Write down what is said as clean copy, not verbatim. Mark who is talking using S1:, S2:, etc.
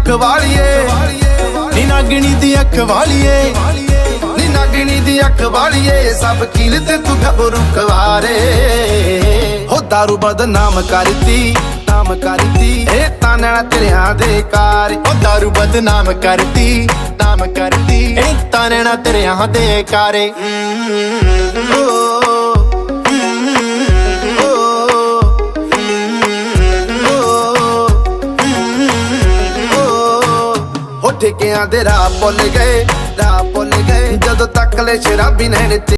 S1: ਅੱਖ ਵਾਲੀਏ ਨੀ ਨਾਗਣੀ ਦੀ ਅੱਖ ਵਾਲੀਏ ਨੀ ਨਾਗਣੀ ਦੀ ਅੱਖ ਵਾਲੀਏ ਸਭ ਕੀਲ ਤੇ ਤੂੰ ਗੱਭਰੂ ਕੁਆਰੇ ਹੋ ਦਾਰੂ ਬਦਨਾਮ ਕਰਤੀ ਇਹ ਤਾਂ ਨੈਣਾ ਤੇਰਿਆਂ ਦੇ ਕਾਰੇ
S2: ਉਹ ਦਾਰੂ ਬਦਨਾਮ ਕਰਤੀ ਇਹ ਤਾਂ ਨੈਣਾ ਤੇਰਿਆਂ ਦੇ ਕਾਰੇ
S1: ਠੇਕਿਆਂ ਦੇ ਰਾਹ ਭੁੱਲ ਗਏ ਜਦੋਂ ਤੱਕ ਲੈ ਸ਼ਰਾਬੀ ਨੈਣ